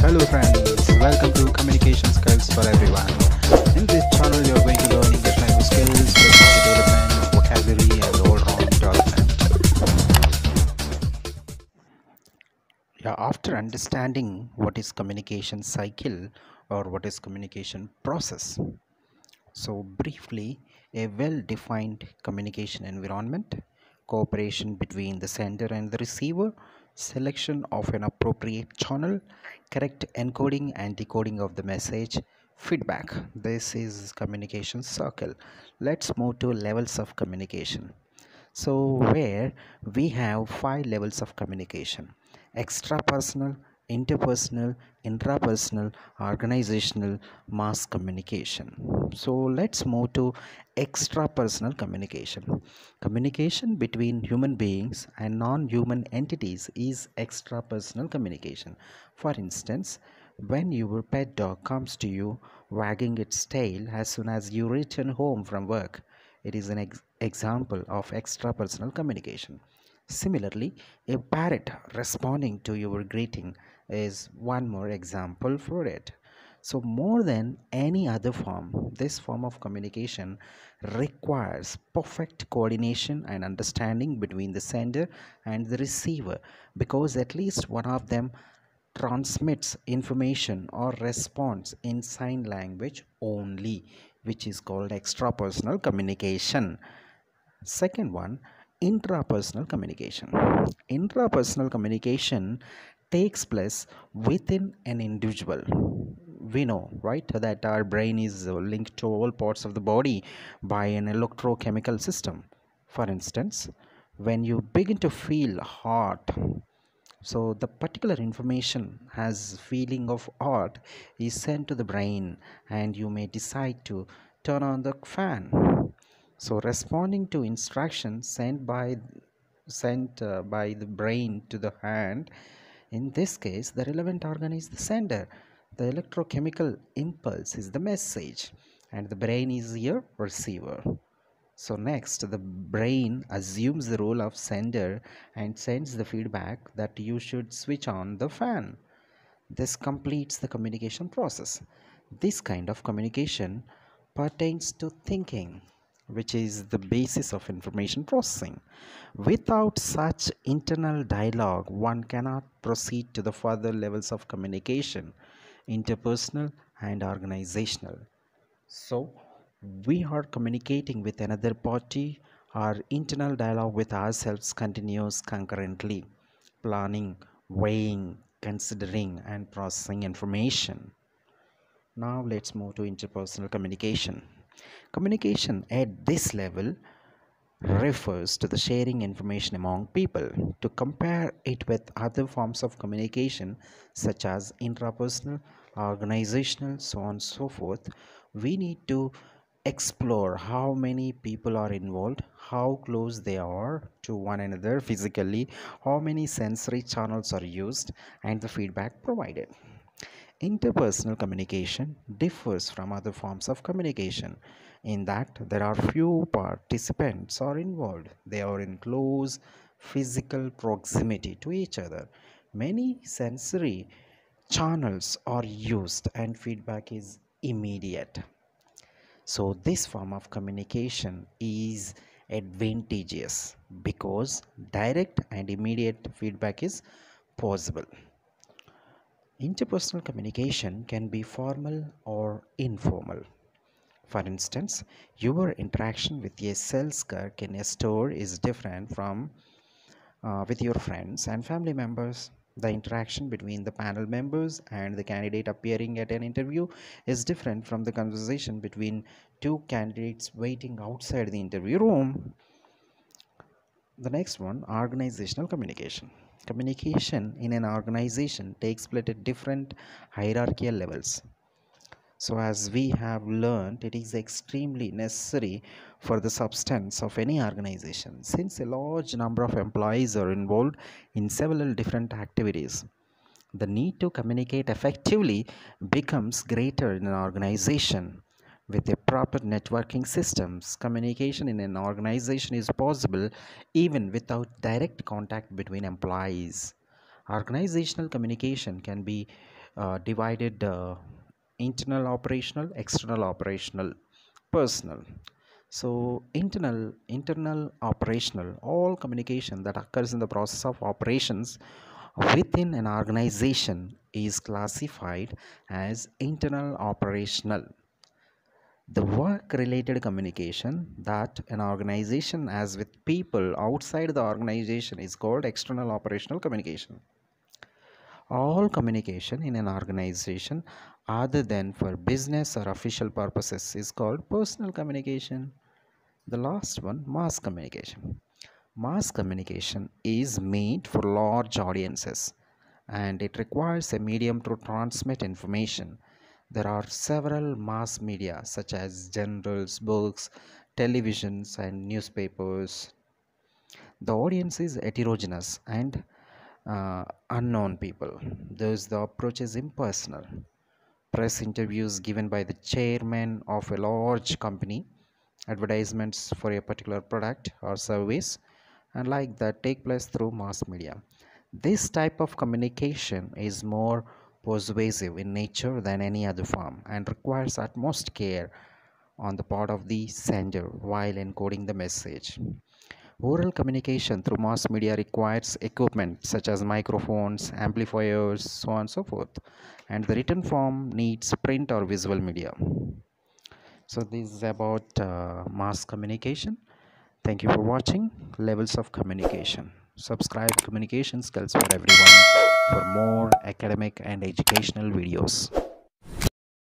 Hello friends, welcome to Communication Skills for Everyone. In this channel, you're going to learn English language skills, personality development, vocabulary, and all-round development. After understanding what is communication cycle or what is communication process, so briefly, a well-defined communication environment, cooperation between the sender and the receiver, selection of an appropriate channel, correct encoding and decoding of the message, feedback. This is communication circle. Let's move to levels of communication. So, where we have five levels of communication: extrapersonal, interpersonal, intrapersonal, organizational, mass communication. So, let's move to extrapersonal communication. Communication between human beings and non human entities is extrapersonal communication. For instance, when your pet dog comes to you wagging its tail as soon as you return home from work, it is an example of extrapersonal communication. Similarly, a parrot responding to your greeting is one more example for it. So, more than any other form, this form of communication requires perfect coordination and understanding between the sender and the receiver, because at least one of them transmits information or responds in sign language only, which is called extrapersonal communication. Second one, intrapersonal communication. Intrapersonal communication takes place within an individual. We know, right, that our brain is linked to all parts of the body by an electrochemical system. For instance, when you begin to feel hot, so the particular information has feeling of hot is sent to the brain, and you may decide to turn on the fan. So responding to instructions sent by the brain to the hand, in this case the relevant organ is the sender. The electrochemical impulse is the message, and the brain is your receiver. So next, the brain assumes the role of sender and sends the feedback that you should switch on the fan. This completes the communication process. This kind of communication pertains to thinking, which is the basis of information processing. Without such internal dialogue, one cannot proceed to the further levels of communication, interpersonal and organizational. So, we are communicating with another party. Our internal dialogue with ourselves continues concurrently, planning, weighing, considering, and processing information. Now, let's move to interpersonal communication. Communication at this level refers to the sharing information among people. To compare it with other forms of communication, such as intrapersonal, organizational, so on and so forth, we need to explore how many people are involved, how close they are to one another physically, how many sensory channels are used, and the feedback provided. Interpersonal communication differs from other forms of communication in that there are few participants are involved. They are in close physical proximity to each other. Many sensory channels are used and feedback is immediate. So this form of communication is advantageous because direct and immediate feedback is possible. Interpersonal communication can be formal or informal. For instance, your interaction with a sales clerk in a store is different from with your friends and family members. The interaction between the panel members and the candidate appearing at an interview is different from the conversation between two candidates waiting outside the interview room. The next one, organizational communication. Communication in an organization takes place at different hierarchical levels. So, as we have learned, it is extremely necessary for the substance of any organization, since a large number of employees are involved in several different activities. The need to communicate effectively becomes greater in an organization. With a proper networking systems, communication in an organization is possible even without direct contact between employees. Organizational communication can be divided internal operational, external operational, personal. So internal operational, all communication that occurs in the process of operations within an organization is classified as internal operational. The work related communication that an organization has with people outside the organization is called external operational communication. All communication in an organization other than for business or official purposes is called personal communication. The last one, mass communication. Mass communication is made for large audiences and it requires a medium to transmit information. There are several mass media such as journals, books, televisions, and newspapers. The audience is heterogeneous and unknown people. Thus, the approach is impersonal. Press interviews given by the chairman of a large company, advertisements for a particular product or service, and like that take place through mass media. This type of communication is more persuasive in nature than any other form and requires utmost care on the part of the sender while encoding the message. Oral communication through mass media requires equipment such as microphones, amplifiers, so on and so forth, and the written form needs print or visual media. So, this is about mass communication. Thank you for watching Levels of Communication. Subscribe Communication Skills for Everyone for more academic and educational videos.